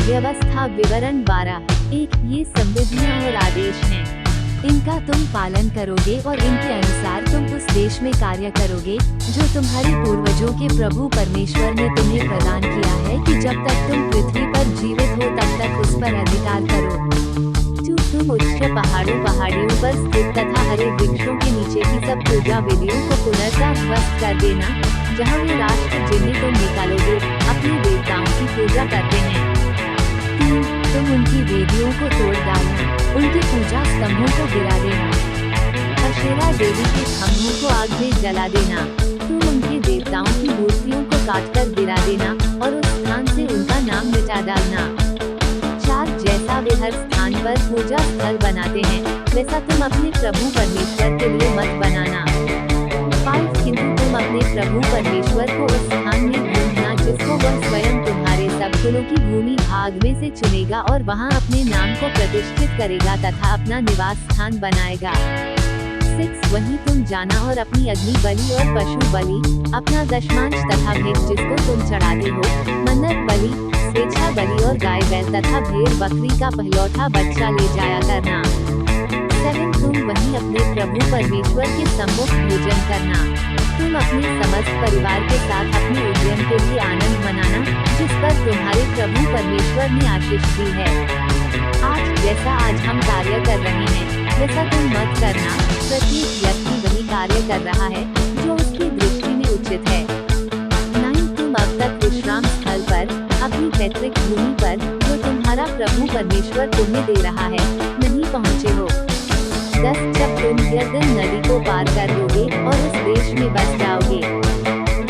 व्यवस्था विवरण 12:1 ये संविधियां और आदेश हैं। इनका तुम पालन करोगे और इनके अनुसार तुम उस देश में कार्य करोगे जो तुम्हारे पूर्वजों के प्रभु परमेश्वर ने तुम्हें प्रदान किया है कि जब तक तुम पृथ्वी पर जीवित हो तब तक उस पर अधिकार करो। तुम उच्च पहाड़ियों पर स्थित तथा हरे वृक्षों के नीचे की सब पूजा विधियों को पुनर्तः ध्वस्त कर देना, जहाँ वे राष्ट्र जिन्हें तुम निकालोगे अपने देवताओं की पूजा करते हैं। तुम उनकी वेदियों को तोड़ डालना, उनकी पूजा स्तंभों को गिरा देना, अशेरा देवी के खम्भों को आग में जला देना। तुम उनके देवताओं की मूर्तियों को काटकर गिरा देना और उस स्थान से उनका नाम मिटा डालना। 4 जैसा वे हर स्थान पर पूजा स्थल बनाते हैं, वैसा तुम अपने प्रभु परमेश्वर के लिए मत बनाना। 5 किंतु तुम अपने प्रभु परमेश्वर को उस स्थान में ढूंढना जिसको वह स्वयं तुम्हारे सब कुलों की भूमि भाग में से चुनेगा और वहाँ अपने नाम को प्रतिष्ठित करेगा तथा अपना निवास स्थान बनाएगा। 6 वहीं तुम जाना और अपनी अग्नि बलि और पशु बलि, अपना दशमांश तथा भेंट जिसको तुम चढ़ाते हो, मन्नत बलि, स्वेच्छा बलि और गाय बैल तथा भेड़ बकरी का पहलौठा बच्चा ले जाया करना। 7 तुम वहीं अपने प्रभु परमेश्वर के सम्मुख भोजन करना। तुम अपने समस्त परिवार के साथ अपने उद्यम के लिए आनंद मनाना जिस पर तुम्हारे प्रभु परमेश्वर ने आशीष दी है। 8 जैसा आज हम कार्य कर रहे हैं वैसा तुम मत करना, प्रत्येक व्यक्ति वही कार्य कर रहा है जो उसकी दृष्टि में उचित है। 9 तुम अब तक विश्राम स्थल पर अपनी पैतृक भूमि पर जो तुम्हारा प्रभु परमेश्वर तुम्हें दे रहा है नहीं पहुँचे हो। 10 जब तुम यरदन नदी को पार कर लोगे और उस देश में बस जाओगे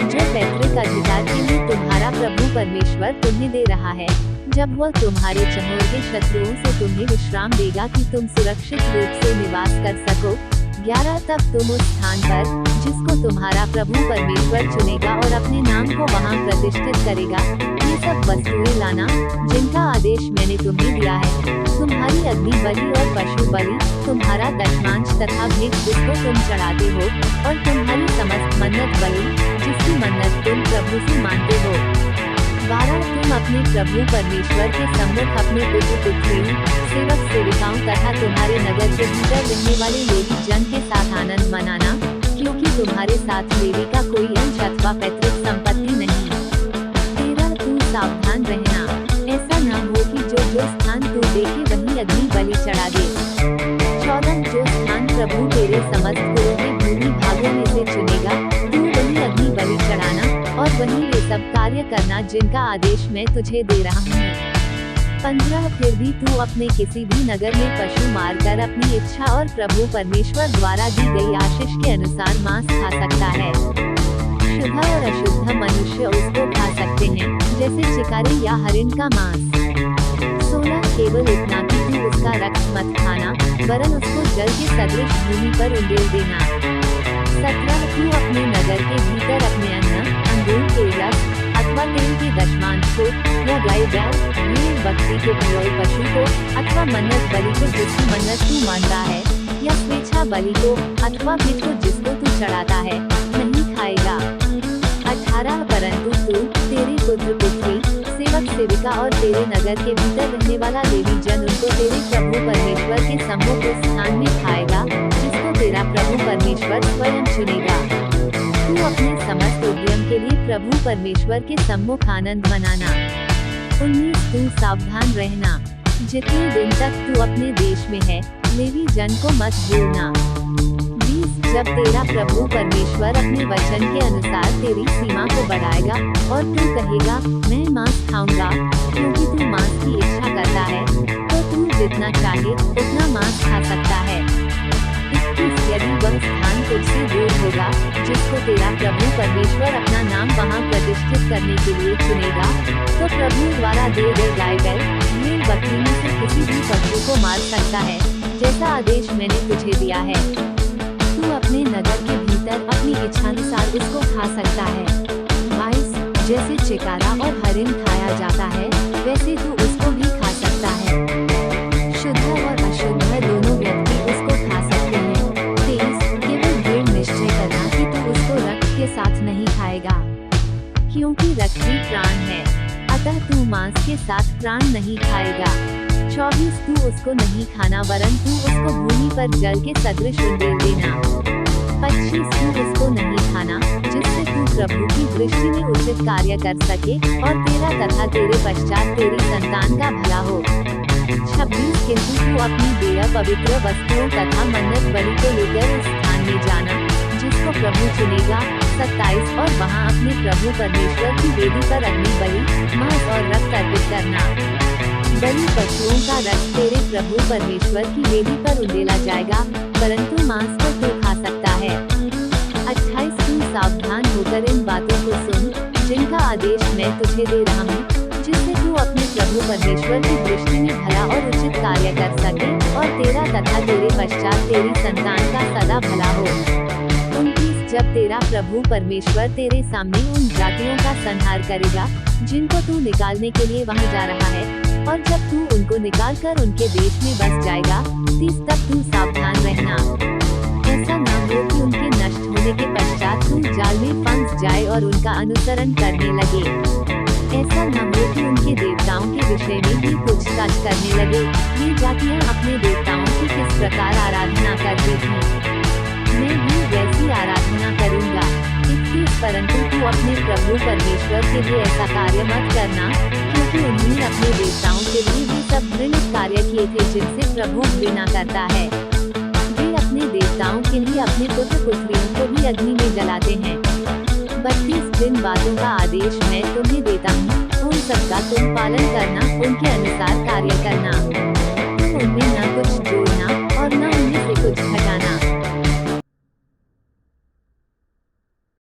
जो पैतृक अधिकार के लिए तुम्हारा प्रभु परमेश्वर तुम्हें दे रहा है, जब वह तुम्हारे चहुर्दे शत्रुओं से तुम्हें विश्राम देगा कि तुम सुरक्षित रूप से निवास कर सको। 11 तब तुम उस स्थान पर जिसको तुम्हारा प्रभु परमेश्वर चुनेगा और अपने नाम को वहाँ प्रतिष्ठित करेगा, ये सब वस्तुएं लाना जिनका आदेश मैंने तुम्हें दिया है, तुम्हारी अग्नि बलि और पशु बलि, तुम्हारा दशमांश तथा भेंट जिसको तुम चढ़ाते हो और तुम्हारी समस्त मन्नत बलि जिसकी मन्नत तुम प्रभु से मानते हो। 12 तुम अपने प्रभु परमेश्वर के सम्मुख अपने पुत्र पुत्रियों, सेवक सेविकाओं तथा तुम्हारे नगर के भीतर रहने वाले लेवी जन के साथ आनंद मनाना, क्योंकि तुम्हारे साथ लेवी का कोई अंश अथवा पैतृक संपत्ति नहीं। 13 तू सावधान रहना, ऐसा न हो कि जो स्थान तू देखे वहीं अग्नि बलि चढ़ा दे। 14 जो स्थान प्रभु तेरे समस्त कुलों के भूमि भागों में से चुनेगा तू वहीं अग्नि बलि चढ़ाना और वहीं ये सब कार्य करना जिनका आदेश मैं तुझे दे रहा हूँ। 15 फिर भी तू अपने किसी भी नगर में पशु मारकर अपनी इच्छा और प्रभु परमेश्वर द्वारा दी गई आशीष के अनुसार मांस खा सकता है। शुद्ध और अशुद्ध मनुष्य उसको खा सकते हैं, जैसे चिकारी या हरिण का मांस। 16 केवल इतना कि तू उसका रक्त मत खाना, वरन उसको जल के सदृश भूमि पर उंडेल देना। 17 तू अपने नगर के भीतर अपने अन्न, अंगूर के रस अथवा तेल के दशमांश को या गाय बैल, भेड़ बकरी के पहलौठे पशु को अथवा मन्नत बलि को जिसकी मन्नत तू मानता है या स्वेच्छा बलि को अथवा भेंट को जिसको तू चढ़ाता है नहीं खाएगा। 18 परंतु तू, तेरे पुत्र पुत्री, सेवक सेविका और तेरे नगर के भीतर रहने वाला लेवी जन उनको तेरे प्रभु परमेश्वर के सम्मुख उस स्थान में खाएगा जिसको तेरा प्रभु परमेश्वर स्वयं चुनेगा। तू अपने समस्त उद्यम के लिए प्रभु परमेश्वर के सम्मुख आनंद मनाना। 19 तू सावधान रहना, जितने दिन तक तू अपने देश में है लेवी जन को मत भूलना। 20 जब तेरा प्रभु परमेश्वर अपने वचन के अनुसार तेरी सीमा को बढ़ाएगा और तू कहेगा मैं मांस खाऊंगा, क्योंकि तू मांस की इच्छा करता है, तो तू जितना चाहे उतना मांस खा सकता है। 21 यदि वह स्थान तुझसे दूर होगा जिसको तेरा प्रभु परमेश्वर अपना नाम वहाँ प्रतिष्ठित करने के लिए चुनेगा, तो प्रभु द्वारा दिए गए गाय बैल, भेड़ बकरी में से किसी भी पशु को मार सकता है, जैसा आदेश मैंने तुझे दिया है। तू अपने नगर के भीतर अपनी इच्छानुसार उसको खा सकता है। 22 जैसे चिकारा और हरिण खाया जाता है वैसे तू उसको भी खा सकता है। शुद्ध और अशुद्ध दोनों व्यक्ति उसको खा सकते हैं। 23 केवल दृढ़ निश्चय करना कि तू उसको रक्त के साथ नहीं खाएगा, क्योंकि रक्त ही प्राण है। अतः तू मांस के साथ प्राण नहीं खाएगा। 24 तू उसको नहीं खाना वरन तू उसको भूमि पर जल के सदृश उंडेल देना। 25 तू उसको नहीं खाना जिससे तू प्रभु की दृष्टि में उचित कार्य कर सके और तेरा तथा तेरे पश्चात तेरी संतान का भला हो। 26 किंतु तू अपनी देय पवित्र वस्तुओं तथा मन्नत बलि को लेकर उस स्थान में जाना जिसको प्रभु चुनेगा। 27 और वहाँ अपने प्रभु परमेश्वर की वेदी पर अग्नि बलि, मांस और रक्त अर्पित करना। बलि पशुओं का रक्त तेरे प्रभु परमेश्वर की वेदी पर उंडेला जाएगा, परंतु मांस को तू खा सकता है। 28 तू सावधान होकर इन बातों को सुन जिनका आदेश मैं तुझे दे रहा हूँ, जिससे तू अपने प्रभु परमेश्वर की दृष्टि में भला और उचित कार्य कर सके और तेरा तथा तेरे पश्चात तेरी संतान का सदा भला हो। 29 जब तेरा प्रभु परमेश्वर तेरे सामने उन जातियों का संहार करेगा जिनको तू निकालने के लिए वहाँ जा रहा है, और जब तू उनको निकाल कर उनके देश में बस जाएगा, 30 तक तू सावधान रहना। ऐसा न हो कि उनके नष्ट होने के पश्चात तू जाल में फंस जाए और उनका अनुसरण करने लगे। ऐसा न हो कि उनके देवताओं के विषय में भी पूछताछ करने लगे, ये जातियाँ अपने देवताओं की किस प्रकार आराधना करती थी, मैं भी वैसी आराधना करूँगा। 21 परंतु तू अपने प्रभु परमेश्वर के लिए ऐसा कार्य मत करना, क्योंकि उन्होंने अपने देवताओं के लिए भी सब घृणित कार्य किए थे जिनसे प्रभु घृणा करता है। वे अपने देवताओं के लिए अपने पुत्र पुत्रियों को भी अग्नि में जलाते हैं। 32 जिन बातों का आदेश मैं तुम्हें देता हूँ उन सबका तुम पालन करना, उनके अनुसार कार्य करना। तुम उनमें न कुछ जोड़ना और न उनमें से कुछ घटाना।